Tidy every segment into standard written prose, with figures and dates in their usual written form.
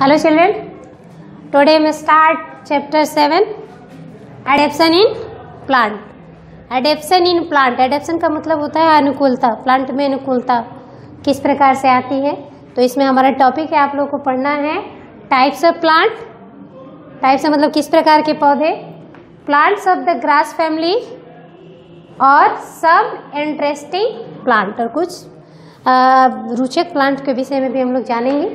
Hello children, today we start chapter 7 adaptation in plant. Adaptation in plant, adaptation का मतलब होता है अनुकूलता, प्लांट में अनुकूलता किस प्रकार से आती है। तो इसमें हमारा टॉपिक है, आप लोगों को पढ़ना है टाइप्स ऑफ प्लांट। टाइप्स का मतलब किस प्रकार के पौधे, plants of the grass family और सब इंटरेस्टिंग प्लांट, और कुछ रोचक प्लांट के विषय में भी हम लोग जानेंगे।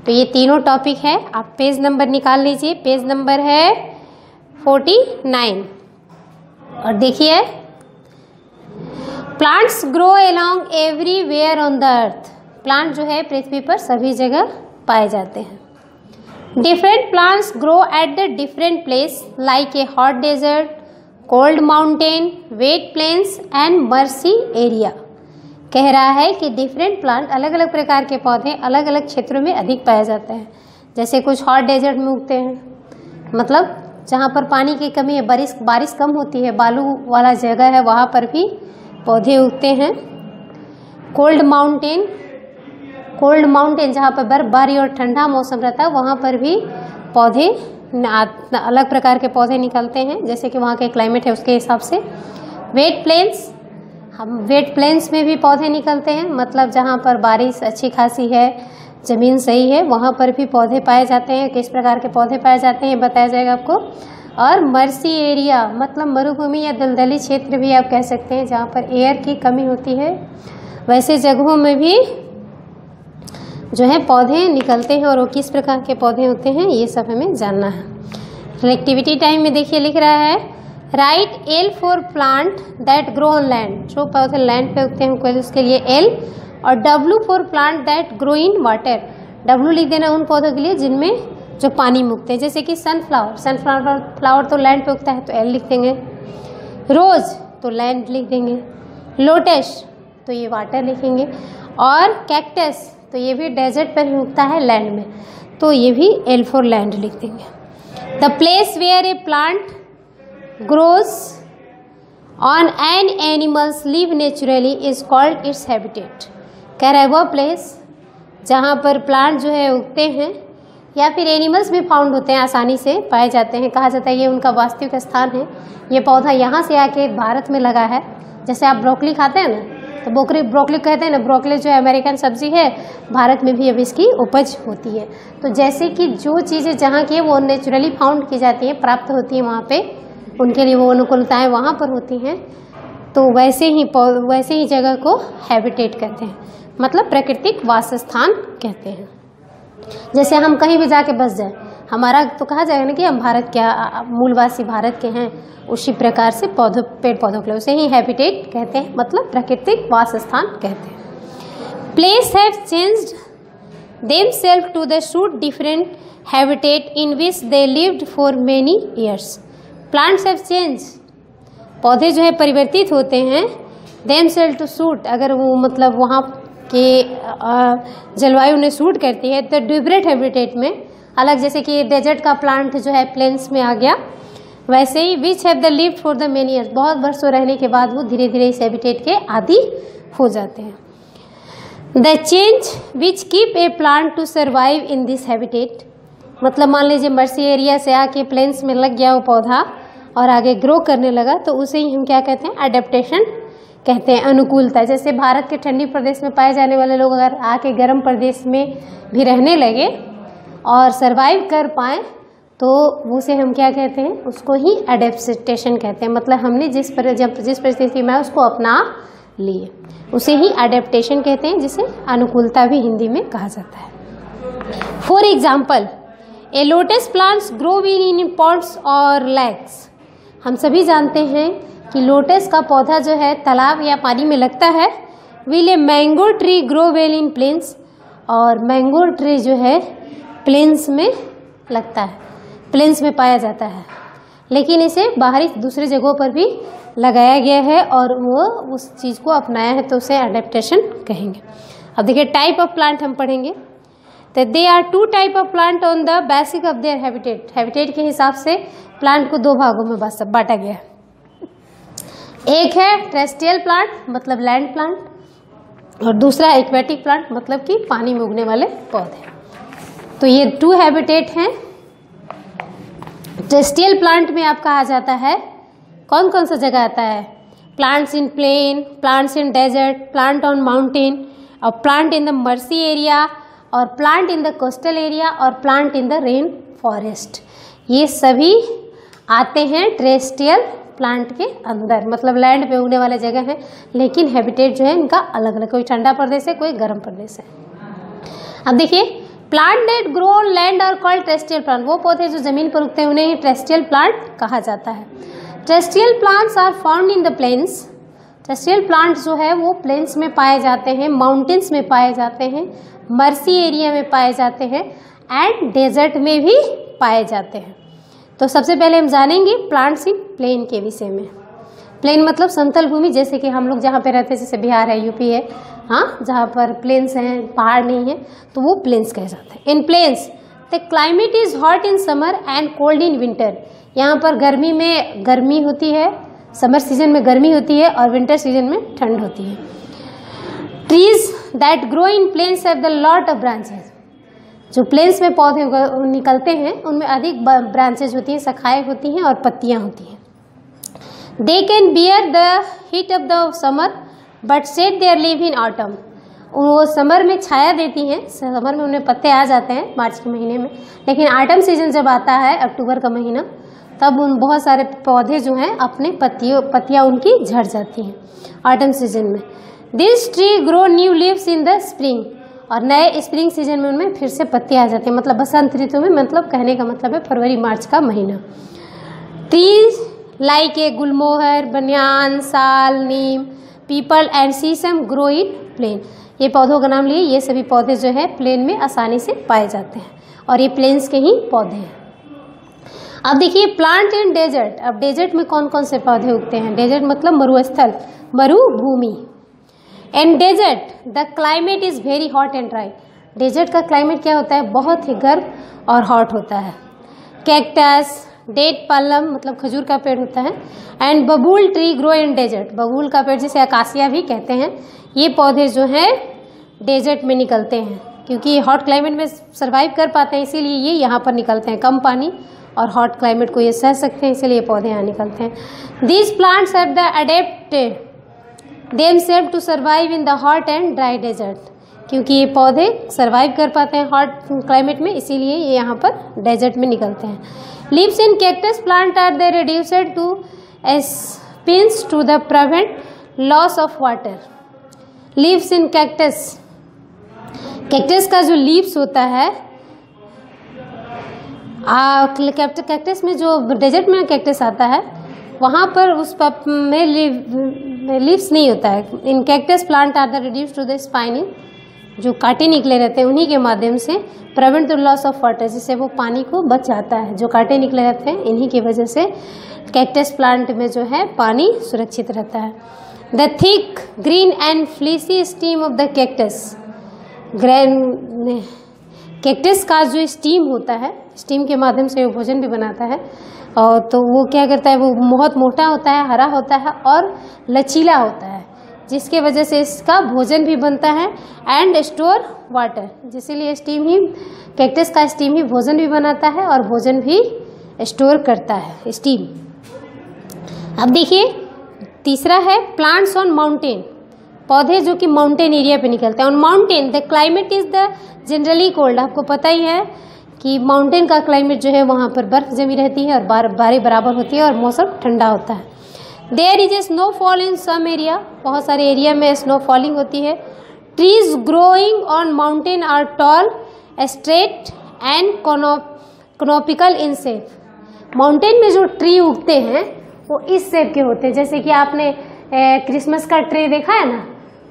तो ये तीनों टॉपिक है। आप पेज नंबर निकाल लीजिए, पेज नंबर है 49 और देखिए, plants grow along everywhere on the earth. Plant जो है पृथ्वी पर सभी जगह पाए जाते हैं। Different plants grow at the different place like a hot desert, cold mountain, wet plains and marshy area. कह रहा है कि डिफरेंट प्लांट, अलग अलग प्रकार के पौधे अलग अलग क्षेत्रों में अधिक पाए जाते हैं। जैसे कुछ हॉट डेजर्ट में उगते हैं, मतलब जहाँ पर पानी की कमी है, बारिश कम होती है, बालू वाला जगह है, वहाँ पर भी पौधे उगते हैं। कोल्ड माउंटेन जहाँ पर बर्फबारी और ठंडा मौसम रहता है, वहाँ पर भी पौधे, अलग प्रकार के पौधे निकलते हैं, जैसे कि वहाँ के क्लाइमेट है उसके हिसाब से। वेट प्लेन्स में भी पौधे निकलते हैं, मतलब जहाँ पर बारिश अच्छी खासी है, ज़मीन सही है, वहाँ पर भी पौधे पाए जाते हैं। किस प्रकार के पौधे पाए जाते हैं बताया जाएगा आपको। और मर्सी एरिया मतलब मरुभूमि या दलदली क्षेत्र भी आप कह सकते हैं, जहाँ पर एयर की कमी होती है, वैसे जगहों में भी जो है पौधे निकलते हैं। और वो किस प्रकार के पौधे होते हैं ये सब हमें जानना है। एक्टिविटी टाइम में देखिए लिख रहा है, right L for plant that grow on land. जो पौधे लैंड पे उगते हैं उसके लिए L, और W for plant that grow in water. W लिख देना उन पौधों के लिए जिनमें जो पानी में उगते हैं, जैसे कि सनफ्लावर तो लैंड पे उगता है तो L लिख देंगे। रोज तो लैंड लिख देंगे। लोटस तो ये वाटर लिखेंगे। और कैक्टस तो ये भी डेजर्ट पर ही उगता है लैंड में, तो ये भी L फॉर लैंड लिख देंगे। The place where a plant grows on and animals live naturally is called its habitat। कह रहा है वह प्लेस जहाँ पर प्लांट जो है उगते हैं या फिर एनिमल्स भी फाउंड होते हैं, आसानी से पाए जाते हैं, कहा जाता है ये उनका वास्तविक स्थान है। ये पौधा यहाँ से आके भारत में लगा है। जैसे आप ब्रोकली खाते हैं ना, तो ब्रोकली कहते हैं ना, ब्रोकली जो है अमेरिकन सब्जी है, भारत में भी अब इसकी उपज होती है। तो जैसे कि जो चीज़ें जहाँ की है वो नेचुरली फाउंड की जाती हैं, प्राप्त होती हैं, वहाँ पे उनके लिए वो अनुकूलताएं वहाँ पर होती हैं। तो वैसे ही जगह को हैबिटेट कहते हैं, मतलब प्राकृतिक वासस्थान कहते हैं। जैसे हम कहीं भी जाके बस जाए, हमारा तो कहा जाएगा ना कि हम भारत के मूलवासी भारत के हैं, उसी प्रकार से पेड़ पौधों के लिए उसे ही हैबिटेट कहते हैं, मतलब प्राकृतिक वासस्थान कहते हैं। Place have changed themselves to the suit different habitat in which they lived for many years. Plants have change, पौधे जो है परिवर्तित होते हैं, देम सेल्फ टू सूट, अगर वो मतलब वहाँ के जलवायु ने सूट करती है तो डिफरेंट हैबिटेट में अलग, जैसे कि डेजर्ट का प्लांट जो है प्लेन्स में आ गया, वैसे ही which have the lived for the many years, बहुत वर्षों रहने के बाद वो धीरे धीरे इस हैबिटेट के आदी हो जाते हैं। The change which keep a plant to survive in this habitat, मतलब मान लीजिए मर्सी एरिया से आके प्लेन्स में लग गया वो पौधा और आगे ग्रो करने लगा, तो उसे ही हम क्या कहते हैं, अडेप्टेशन कहते हैं, अनुकूलता। जैसे भारत के ठंडी प्रदेश में पाए जाने वाले लोग अगर आके गर्म प्रदेश में भी रहने लगे और सरवाइव कर पाए, तो उसे हम क्या कहते हैं, उसको ही अडेप्टेशन कहते हैं। मतलब हमने जिस परिस्थिति में उसको अपना लिए, उसे ही अडेप्टेशन कहते हैं, जिसे अनुकूलता भी हिंदी में कहा जाता है। For example, a lotus plants grow in pots और लेक्स। हम सभी जानते हैं कि लोटस का पौधा जो है तालाब या पानी में लगता है। Will a mango tree grow well in plains, और मैंगो ट्री जो है प्लेन्स में लगता है, प्लेन्स में पाया जाता है, लेकिन इसे बाहरी दूसरी जगहों पर भी लगाया गया है और वो उस चीज़ को अपनाया है, तो उसे अडेप्टेशन कहेंगे। अब देखिए टाइप ऑफ प्लांट हम पढ़ेंगे। तो they are two type of plant on the basic of their habitat. Habitat के हिसाब से प्लांट को दो भागों में बांटा गया है। एक है टेरेस्ट्रियल प्लांट, मतलब लैंड प्लांट, और दूसरा एक्वेटिक प्लांट, मतलब कि पानी में उगने वाले पौधे। तो ये 2 हैबिटेट हैं। टेरेस्ट्रियल प्लांट में आपका आ जाता है, कौन कौन सा जगह आता है? Plants in plain, plants in desert, plant on mountain, और plant in the marshy area, और plant in the coastal area, और plant in the rain forest. ये सभी आते हैं टेरेस्ट्रियल प्लांट के अंदर, मतलब लैंड पे उगने वाले जगह हैं, लेकिन हैबिटेट जो है इनका अलग अलग, कोई ठंडा प्रदेश है, कोई गर्म प्रदेश है। अब देखिए, plant that grow on land are called terrestrial plant. वो पौधे जो जमीन पर उगते हैं उन्हें ही टेरेस्ट्रियल प्लांट कहा जाता है। Terrestrial plants are found in the plains. Terrestrial plants जो है वो प्लेन्स में पाए जाते हैं, माउंटेन्स में पाए जाते हैं, मर्सी एरिया में पाए जाते हैं, एंड डेजर्ट में भी पाए जाते हैं। तो सबसे पहले हम जानेंगे प्लांट्स इन प्लेन के विषय में। प्लेन मतलब समतल भूमि, जैसे कि हम लोग जहाँ पे रहते हैं, जैसे बिहार है, यूपी है, हाँ, जहाँ पर प्लेन्स हैं, पहाड़ नहीं है, तो वो प्लेन्स कहे जाते हैं। In plains the climate is hot in summer and cold in winter. यहाँ पर गर्मी में गर्मी होती है, समर सीजन में गर्मी होती है, और विंटर सीजन में ठंड होती है। Trees that grow in plains have the lot of branches. जो प्लेन्स में पौधे निकलते हैं उनमें अधिक ब्रांचेज होती हैं, शाखाएं होती हैं और पत्तियां होती हैं। They can bear the heat of the summer but shade there leave in autumn. वो समर में छाया देती हैं, समर में उन्हें पत्ते आ जाते हैं मार्च के महीने में, लेकिन ऑटम सीजन जब आता है, अक्टूबर का महीना, तब उन बहुत सारे पौधे जो हैं अपने पत्तियां उनकी झड़ जाती हैं ऑटम सीजन में। This tree grow new leaves in the spring. और नए स्प्रिंग सीजन में उनमें फिर से पत्ते आ जाते हैं, मतलब बसंत ऋतु में, मतलब कहने का मतलब है फरवरी मार्च का महीना। Trees like a gulmohar, banyan, sal, neem, peepal and sheesham grow in plain. ये पौधों का नाम लिए, ये सभी पौधे जो है प्लेन में आसानी से पाए जाते हैं, और ये प्लेन्स के ही पौधे हैं। अब देखिए प्लांट इन डेजर्ट। अब डेजर्ट में कौन कौन से पौधे उगते हैं? डेजर्ट मतलब मरुस्थल, मरुभूमि। And desert the climate is very hot and dry. Desert का क्लाइमेट क्या होता है? बहुत ही गर्म और हॉट होता है। कैक्टस, डेट पालम मतलब खजूर का पेड़ होता है, एंड बबूल ट्री ग्रो इन डेजर्ट। बबूल का पेड़ जिसे अकासिया भी कहते हैं, ये पौधे जो हैं डेजर्ट में निकलते हैं, क्योंकि हॉट क्लाइमेट में सर्वाइव कर पाते हैं, इसीलिए ये यहाँ पर निकलते हैं। कम पानी और हॉट क्लाइमेट को ये सह सकते हैं, इसीलिए पौधे यहाँ निकलते हैं। These plants have the adapted themselves to survive in the hot and dry desert. क्योंकि ये पौधे सर्वाइव कर पाते हैं हॉट क्लाइमेट में, इसीलिए ये यहाँ पर डेजर्ट में निकलते हैं। Leaves in cactus plant are they reduced to spines to the prevent loss of water. Leaves in cactus, cactus का जो लीव्स होता है, कैक्टस में जो डेजर्ट में कैक्टस आता है वहाँ पर उस में लीव्स नहीं होता है। In cactus plant are the reduce to the spining, जो कांटे निकले रहते हैं उन्हीं के माध्यम से prevent the loss of water, जिससे वो पानी को बच जाता है। जो कांटे निकले रहते हैं इन्हीं की वजह से कैक्टस प्लांट में जो है पानी सुरक्षित रहता है। The thick green and fleecy stem of the cactus. Cactus का जो स्टीम होता है, स्टीम के माध्यम से वो भोजन भी बनाता है, और तो वो क्या करता है, वो बहुत मोटा होता है, हरा होता है और लचीला होता है, जिसके वजह से इसका भोजन भी बनता है एंड स्टोर वाटर। इसीलिए स्टीम ही, कैक्टस का स्टीम ही भोजन भी बनाता है और भोजन भी स्टोर करता है, स्टीम। अब देखिए तीसरा है प्लांट्स ऑन माउंटेन। पौधे जो कि माउंटेन एरिया पे निकलते हैं। On mountain the climate is the generally cold. आपको पता ही है कि माउंटेन का क्लाइमेट जो है वहाँ पर बर्फ जमी रहती है और बर्फबारी बराबर होती है और मौसम ठंडा होता है। There is a snowfall in some area. बहुत सारे एरिया में स्नोफॉलिंग होती है। Trees growing on mountain are tall, straight and conical in shape. Mountain में जो ट्री उगते हैं वो इस शेप के होते हैं, जैसे कि आपने क्रिसमस का ट्री देखा है ना,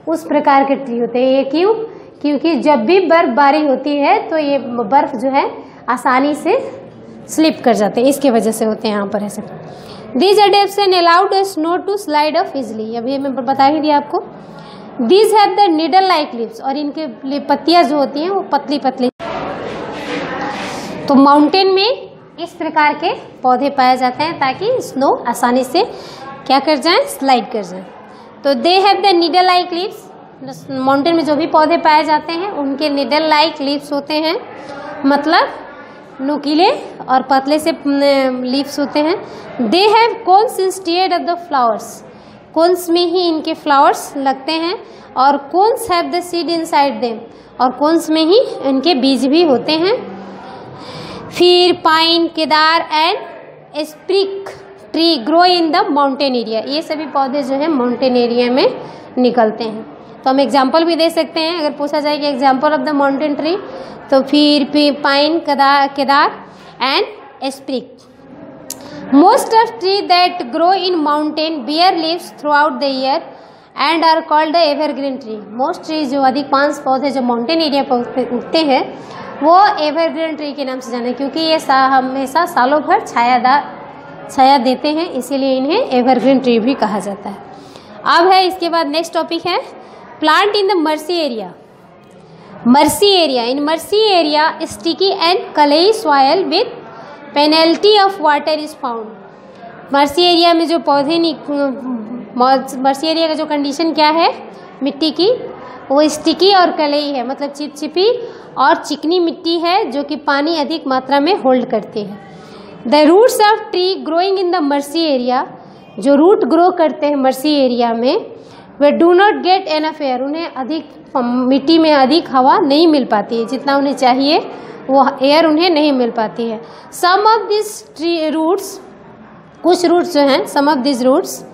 उस प्रकार के ट्री होते हैं। ये क्यों? क्योंकि जब भी बर्फबारी होती है तो ये बर्फ जो है आसानी से स्लिप कर जाते हैं, इसके वजह से होते हैं यहाँ पर ऐसे। These adaptation allowed snow to slide off easily। अभी मैं बता ही दिया आपको। These have the needle-like leaves। और इनके पत्तियां जो होती हैं वो पतली पतली। तो माउंटेन में इस प्रकार के पौधे पाए जाते हैं ताकि स्नो आसानी से क्या कर जाए, स्लाइड कर जाए। तो they have the needle like leaves। Mountain में जो भी पौधे पाए जाते हैं उनके नीडल-like leaves होते हैं। मतलब नुकीले और पतले से लीव्स होते हैं। They have cones instead of the flowers, cones में ही इनके फ्लावर्स लगते हैं। और cones have the seed inside them, और कोन्स में ही इनके बीज भी होते हैं। फिर pine, cedar and spruce tree grow in the mountain area, ये सभी पौधे जो है माउंटेन एरिया में निकलते हैं। तो हम एग्जाम्पल भी दे सकते हैं, अगर पूछा जाए कि example of the mountain tree, तो फिर pine, cedar and spruce. Most of tree that grow in mountain bear leaves throughout the year and are called the evergreen tree. Most tree जो अधिकांश पौधे जो माउंटेन एरिया पर उगते हैं वो एवरग्रीन ट्री के नाम से जाने, क्योंकि ये हमेशा सालों भर छाया देते हैं, इसीलिए इन्हें एवरग्रीन ट्री भी कहा जाता है। अब है इसके बाद नेक्स्ट टॉपिक है plant in the marshy area. Mercy area, in marshy area sticky and clayey soil with penalty of water is found. Mercy area में जो पौधे मर्सी एरिया का जो कंडीशन क्या है मिट्टी की, वो स्टिकी और क्लेई है, मतलब चिपचिपी और चिकनी मिट्टी है जो कि पानी अधिक मात्रा में होल्ड करती है। The roots of tree growing in the marshy area, जो रूट ग्रो करते हैं मर्सी एरिया में, वे do not get enough air, उन्हें अधिक मिट्टी में अधिक हवा नहीं मिल पाती है, जितना उन्हें चाहिए वो एयर उन्हें नहीं मिल पाती है। Some of this tree roots, कुछ रूट्स जो हैं, some of this roots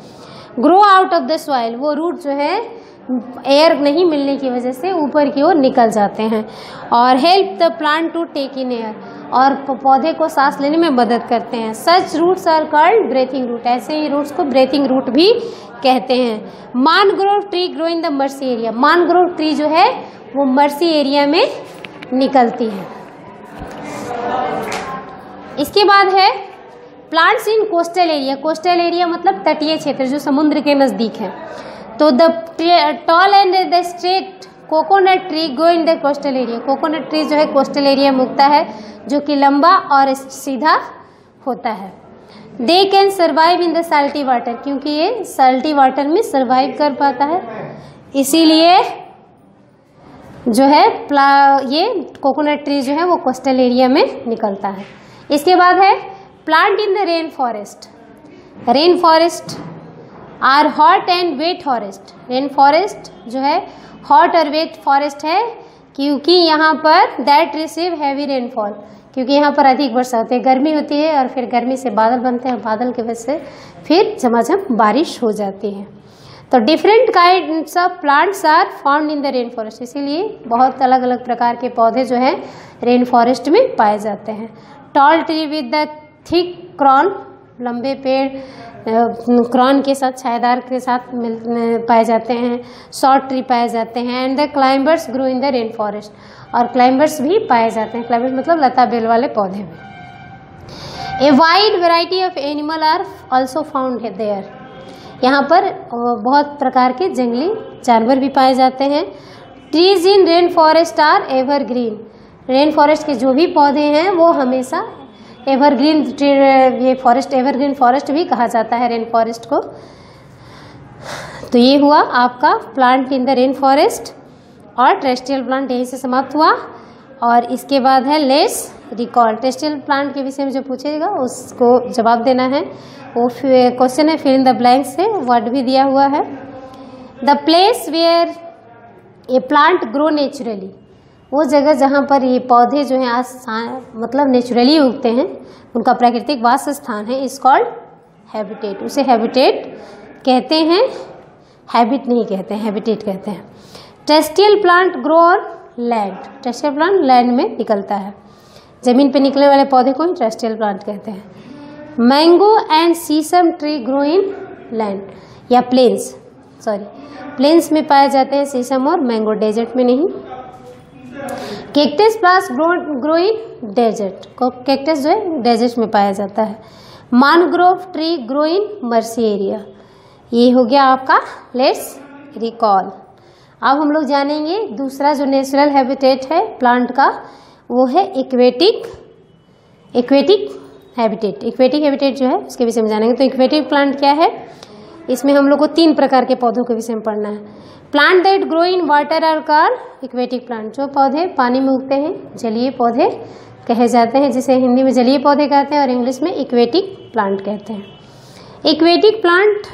grow out of the soil, वो रूट जो है एयर नहीं मिलने की वजह से ऊपर की ओर निकल जाते हैं और help the plant to take in air, और पौधे को सांस लेने में मदद करते हैं। Such roots are called breathing root, ऐसे ही रूट्स को ब्रेथिंग रूट भी कहते हैं। Mangrove tree grow in the marshy area, mangrove tree जो है वो मर्सी एरिया में निकलती है। इसके बाद है प्लांट्स इन कोस्टल एरिया। कोस्टल एरिया मतलब तटीय क्षेत्र जो समुद्र के नज़दीक है। तो the tall and the straight coconut tree grow in the coastal area. Coconut tree जो है कोस्टल एरिया में उगता है, जो कि लंबा और सीधा होता है। They can survive in the salty water, क्योंकि ये साल्टी वाटर में सर्वाइव कर पाता है, इसीलिए जो है ये कोकोनट ट्री जो है वो कोस्टल एरिया में निकलता है। इसके बाद है plant in the rain forest. Rain forest are hot and wet forest. Rain forest जो है हॉट और वेट फॉरेस्ट है, क्योंकि यहाँ पर दैट रिसीव हैवी रेनफॉल, क्योंकि यहाँ पर अधिक वर्षा होती है, गर्मी होती है और फिर गर्मी से बादल बनते हैं, बादल की वजह से फिर झमाझम बारिश हो जाती है। तो different kinds of plants are found in the rain forest, इसीलिए बहुत अलग अलग प्रकार के पौधे जो हैं रेन फॉरेस्ट में पाए जाते हैं। Tall tree with the thick crown, लंबे पेड़ क्रॉन के साथ, छायादार के साथ पाए जाते हैं। शॉर्ट ट्री पाए जाते हैं। And the climbers grow in the rain forest, और क्लाइंबर्स भी पाए जाते हैं। क्लाइंबर्स मतलब लता बेल वाले पौधे में। A wide variety of animal are also found है देयर, यहाँ पर बहुत प्रकार के जंगली जानवर भी पाए जाते हैं। Trees in rain forest are evergreen, rain forest के जो भी पौधे हैं वो हमेशा एवरग्रीन, ये फॉरेस्ट एवरग्रीन फॉरेस्ट भी कहा जाता है रेन फॉरेस्ट को। तो ये हुआ आपका plant in the rain forest, और टेरेस्ट्रियल प्लांट यहीं से समाप्त हुआ। और इसके बाद है लेट्स रिकॉल। टेरेस्ट्रियल प्लांट के विषय में जो पूछेगा उसको जवाब देना है। वो क्वेश्चन है फिल इन द ब्लैंक से, वर्ड भी दिया हुआ है। The place where a plant grow naturally, वो जगह जहाँ पर ये पौधे जो हैं मतलब नेचुरली उगते हैं, उनका प्राकृतिक वास स्थान है, इज कॉल्ड हैबिटेट। उसे हैबिटेट कहते हैं, हैबिट नहीं कहते हैं, हैबिटेट कहते हैं। Terrestrial plant grow on land, terrestrial plant land में निकलता है, जमीन पे निकलने वाले पौधे को ही टेरेस्ट्रियल प्लांट कहते हैं। Mango and sesame tree grow in land या प्लेन्स, प्लेन्स में पाए जाते हैं सीसम और मैंगो, डेजर्ट में नहीं। Cactus plants grow in desert, cactus जो है डेजर्ट में पाया जाता है। Mangrove tree grow in marshy area. ये हो गया आपका लेट्स रिकॉल। अब हम लोग जानेंगे दूसरा जो नेचुरल हैबिटेट है प्लांट का, वो है इक्वेटिक हैबिटेट। इक्वेटिक हैबिटेट जो है उसके विषय में जानेंगे। तो इक्वेटिक प्लांट क्या है? इसमें हम लोग को 3 प्रकार के पौधों के विषय में पढ़ना है। Plant that grow in water are called aquatic plant. जो पौधे पानी में उगते हैं जलीय पौधे कहे जाते हैं, जिसे हिंदी में जलीय पौधे कहते हैं और इंग्लिश में एक्वेटिक प्लांट कहते हैं। Aquatic plant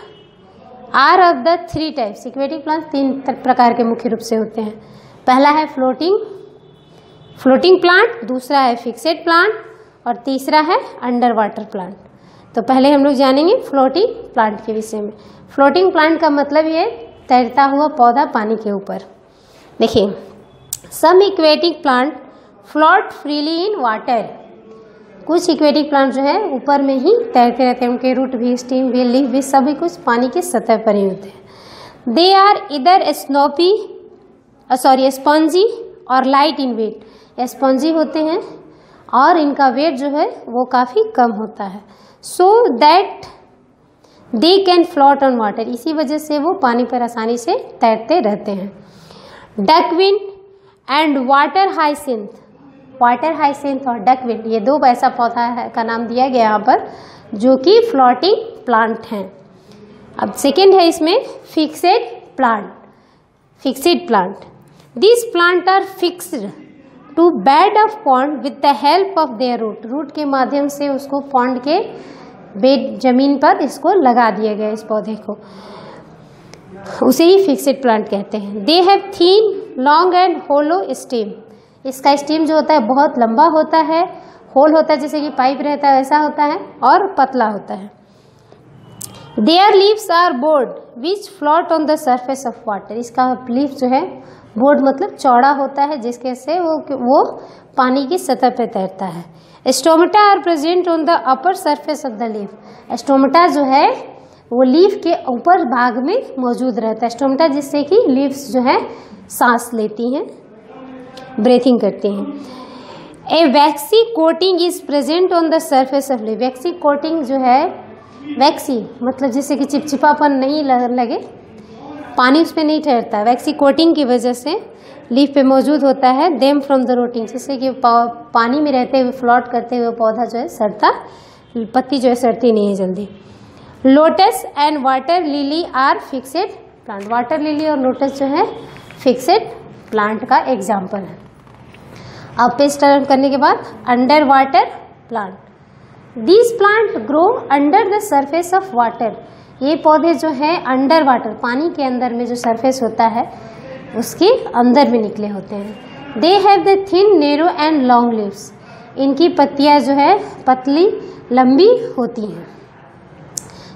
are of the 3 types. Aquatic plant 3 प्रकार के मुख्य रूप से होते हैं। पहला है फ्लोटिंग प्लांट, दूसरा है फिक्सेड प्लांट और तीसरा है अंडर वाटर प्लांट। तो पहले हम लोग जानेंगे फ्लोटिंग प्लांट के विषय में। फ्लोटिंग प्लांट का मतलब ये तैरता हुआ पौधा पानी के ऊपर। देखिए, some aquatic plant float freely in water. कुछ एक्वेटिक प्लांट जो है ऊपर में ही तैरते रहते हैं, उनके रूट भी, स्टीम भी, लीफ भी सभी कुछ पानी की सतह पर ही होते हैं। दे आर इधर स्पॉन्जी और लाइट इन वेट। स्पॉन्जी होते हैं और इनका वेट जो है वो काफ़ी कम होता है। So that they can float on water. इसी वजह से वो पानी पर आसानी से तैरते रहते हैं। Duckweed and water hyacinth. Water hyacinth और डकविंड ये 2 ऐसा पौधा है का नाम दिया गया यहाँ पर, जो कि फ्लोटिंग प्लांट हैं। अब सेकेंड है इसमें fixed plant. This plant are fixed to bed of pond with the help of their root के माध्यम से उसको पॉन्ड के बेड जमीन पर इसको लगा दिया गया, इस पौधे को, उसे ही फिक्सेड प्लांट कहते हैं। They have thin long and hollow stem. इसका स्टेम जो होता है बहुत लंबा होता है, होल होता है जैसे कि पाइप रहता है वैसा होता है, और पतला होता है। Their leaves are broad which float on the surface of water. इसका लीफ जो है बोर्ड मतलब चौड़ा होता है, जिसके से वो पानी की सतह पर तैरता है। Stomata are present on the upper surface of the leaf. Stomata जो है वो लीफ के ऊपर भाग में मौजूद रहता है। स्टोमेटा जिससे कि लीव्स जो है सांस लेती हैं, ब्रीथिंग करती हैं। A waxy coating is present on the surface of leaf. Waxy coating जो है, वैक्सी मतलब जिससे कि चिपचिपापन नहीं लगे, पानी उस पर नहीं ठहरता। वैक्सी कोटिंग की वजह से लीफ पे मौजूद होता है। देम फ्रॉम द रोटिंग, जिससे कि पानी में रहते हुए फ्लोट करते हुए पौधा जो है सड़ता, पत्ती जो है सड़ती नहीं है जल्दी। Lotus and water lily are fixed plant. Water lily और लोटस जो है फिक्सेड प्लांट का एग्जाम्पल है। अब पेज टर्न करने के बाद under water plant. This plant grow under the surface of water. ये पौधे जो है अंडर वाटर, पानी के अंदर में जो सरफेस होता है उसके अंदर में निकले होते हैं। They have the thin narrow and long leaves. इनकी पत्तियां जो है पतली लंबी होती हैं।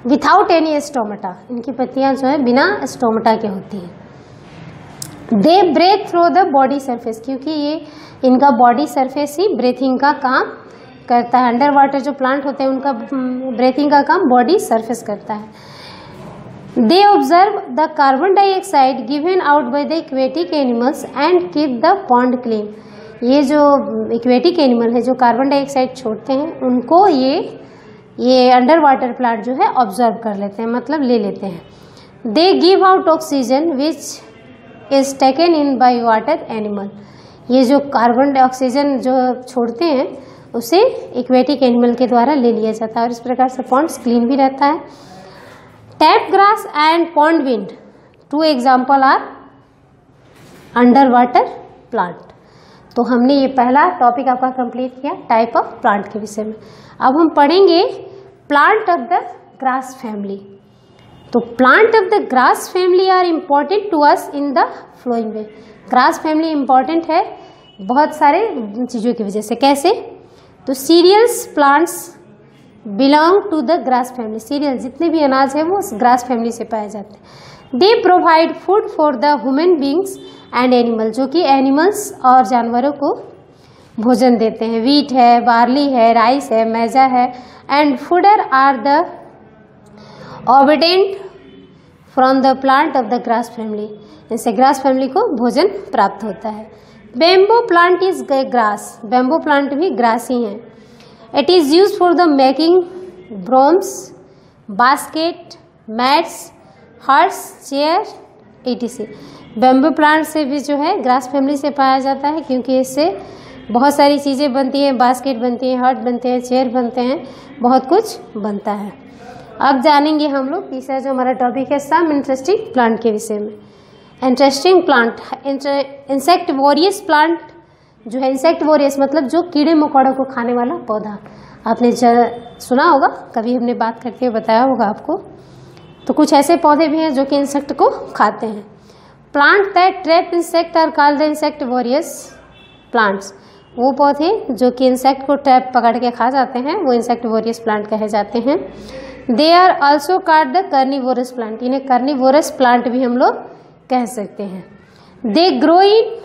Without any stomata. इनकी पत्तियां जो है बिना स्टोमेटा के होती हैं। They breathe through the body surface, क्योंकि ये इनका बॉडी सरफेस ही ब्रेथिंग का काम करता है। अंडर वाटर जो प्लांट होते हैं उनका ब्रेथिंग का काम बॉडी सरफेस करता है। They observe the carbon dioxide given out by the aquatic animals and keep the pond clean. ये जो एक्वेटिक एनिमल है जो कार्बन डाइऑक्साइड छोड़ते हैं, उनको ये अंडर वाटर प्लांट जो है ऑब्जर्व कर लेते हैं, मतलब ले लेते हैं। They give out oxygen which is taken in by water animal. ये जो कार्बन डाइऑक्सीजन जो छोड़ते हैं उसे एक्वेटिक एनिमल के द्वारा ले लिया जाता है, और इस प्रकार से पॉन्ड्स क्लीन भी रहता है। Tape grass and pondweed 2 example are under water plant. तो हमने ये पहला टॉपिक आपका कंप्लीट किया टाइप ऑफ प्लांट के विषय में। अब हम पढ़ेंगे plant of the grass family. तो plant of the grass family are important to us in the following way. Grass family important है बहुत सारे चीज़ों की वजह से। कैसे? तो cereals plants belong to the grass family. Cereal जितने भी अनाज है वो ग्रास फैमिली से पाए जाते हैं। They provide food for the human beings and animal, जो कि एनिमल्स और जानवरों को भोजन देते हैं। वीट है, बार्ली है, राइस है, मैजा है। And fodder are the obtained from the plant of the grass family. इनसे ग्रास फैमिली को भोजन प्राप्त होता है। Bamboo plant is grass. Bamboo plant भी ग्रास ही है। It is use for the making brooms, basket, mats, huts, chair etc। Bamboo plant से भी जो है ग्रास फैमिली से पाया जाता है, क्योंकि इससे बहुत सारी चीज़ें बनती हैं। बास्केट बनती हैं, हट बनते हैं, चेयर बनते हैं, बहुत कुछ बनता है। अब जानेंगे हम लोग तीसरा जो हमारा टॉपिक है सम इंटरेस्टिंग प्लांट के विषय में। इंटरेस्टिंग प्लांट, इंसेक्टिवोरियस प्लांट जो है, इंसेक्टिवोरियस मतलब जो कीड़े मकोड़ों को खाने वाला पौधा। आपने सुना होगा, कभी हमने बात करके बताया होगा आपको। तो कुछ ऐसे पौधे भी हैं जो कि इंसेक्ट को खाते हैं। Plant that trap insect are called the insectivorous plants. वो पौधे जो कि इंसेक्ट को ट्रैप पकड़ के खा जाते हैं वो इंसेक्टिवोरियस प्लांट कहे जाते हैं। They are also called the carnivorous plant, इन्हें कार्निवोरस प्लांट भी हम लोग कह सकते हैं। They grow in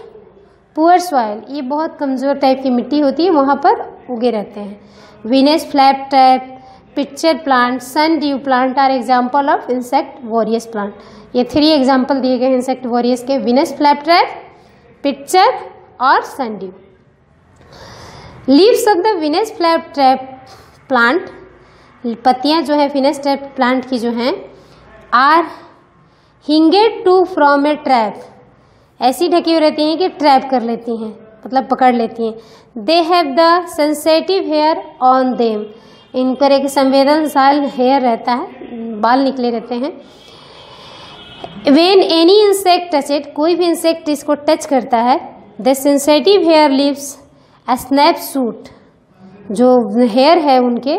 poor soil, ये बहुत कमज़ोर टाइप की मिट्टी होती है, वहाँ पर उगे रहते हैं। Venus flap trap, pitcher plant, sundew plant are example of insectivorous plant. ये 3 एग्जाम्पल दिए गए हैं इंसेक्टिवोरियस के, वीनस फ्लैप ट्रैप, पिक्चर और sundew. Leaves of the Venus flap trap plant, पत्तियाँ जो है वीनस ट्रैप प्लांट की जो हैं, are hinged to from a trap, ऐसी ढकी हुई रहती हैं कि ट्रैप कर लेती हैं, मतलब पकड़ लेती हैं। They have the sensitive hair on them, इन पर एक संवेदनशील हेयर रहता है, बाल निकले रहते हैं। When any insect touch it, कोई भी इंसेक्ट इसको टच करता है, the sensitive hair leaves a snap shut, जो हेयर है उनके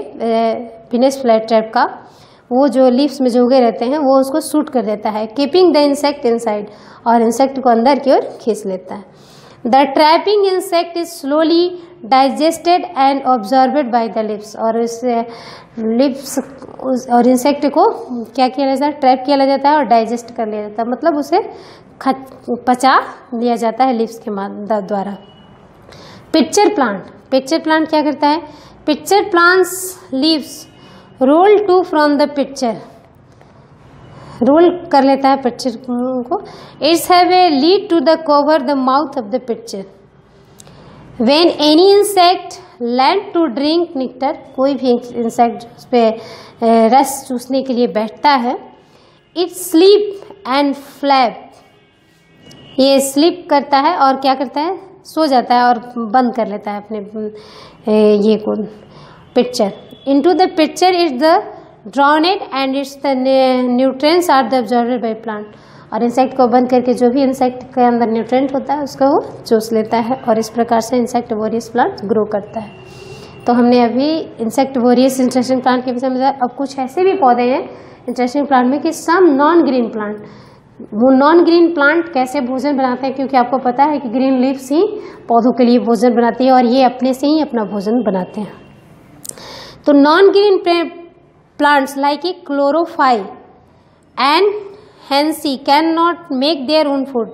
वीनस फ्लैप ट्रैप का, वो जो लीव्स में जो उगे रहते हैं वो उसको सूट कर देता है, कीपिंग द इंसेक्ट इनसाइड, और इंसेक्ट को अंदर की ओर खींच लेता है। The trapping insect is slowly digested and absorbed by the lips, और इस लिप्स और इंसेक्ट को क्या किया जाता है, ट्रैप किया जाता है और डाइजेस्ट कर लिया जाता है, मतलब उसे पचा लिया जाता है लिप्स के द्वारा। पिक्चर प्लांट, पिक्चर प्लांट क्या करता है, pitcher plants leaves roll to form the pitcher, roll कर लेता है पिक्चर को। It's have a lid to the cover the mouth of the pitcher. When any insect land to drink nectar, कोई भी insect उस पर रस चूसने के लिए बैठता है, इट स्लीप एंड फ्लैप, ये स्लीप करता है और क्या करता है, सो जाता है और बंद कर लेता है अपने ये को pitcher. Into the pitcher is the drowned and its the nutrients are the absorbed by plant, और इंसेक्ट को बंद करके जो भी इंसेक्ट के अंदर न्यूट्रिएंट होता है उसको वो चूस लेता है, और इस प्रकार से इंसेक्टिवोरियस प्लांट ग्रो करता है। तो हमने अभी इंसेक्टिवोरियस इंटरेस्टिंग प्लांट के विषय में बताया। अब कुछ ऐसे भी पौधे हैं इंटरेस्टिंग प्लांट में कि सम नॉन ग्रीन प्लांट, वो नॉन ग्रीन प्लांट कैसे भोजन बनाते हैं, क्योंकि आपको पता है कि ग्रीन लीव्स ही पौधों के लिए भोजन बनाती है और ये अपने से ही अपना भोजन बनाते हैं। तो non green plants like a chlorophyll and Hansi can not make their own food,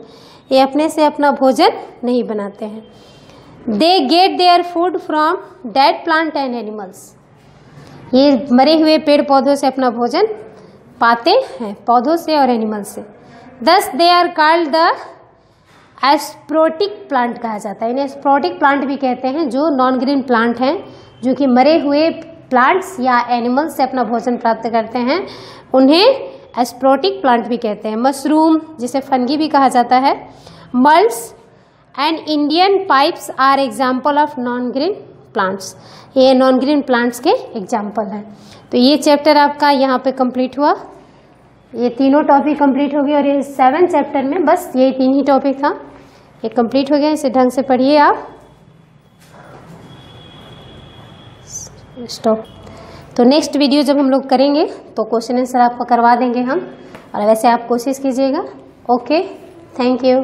ये अपने से अपना भोजन नहीं बनाते हैं। They get their food from dead plant and animals, ये मरे हुए पेड़ पौधों से अपना भोजन पाते हैं, पौधों से और एनिमल से। Thus they are called the एस्प्रोटिक प्लांट कहा जाता है, इन्हें एस्प्रोटिक प्लांट भी कहते हैं, जो नॉन ग्रीन प्लांट हैं जो कि मरे हुए प्लांट्स या एनिमल्स से अपना भोजन प्राप्त करते हैं, उन्हें एस्प्रोटिक प्लांट भी कहते हैं। मशरूम, जिसे फंगी भी कहा जाता है, मल्स and Indian pipes are example of non green plants, ये नॉन ग्रीन प्लांट्स के एग्जाम्पल हैं। तो ये चैप्टर आपका यहाँ पे कंप्लीट हुआ, ये तीनों टॉपिक कंप्लीट हो गए, और ये 7 चैप्टर में बस ये 3 ही टॉपिक था, ये कंप्लीट हो गया। इसे ढंग से पढ़िए आप। स्टॉप। तो नेक्स्ट वीडियो जब हम लोग करेंगे तो क्वेश्चन आंसर आपको करवा देंगे हम, और वैसे आप कोशिश कीजिएगा। Okay, thank you.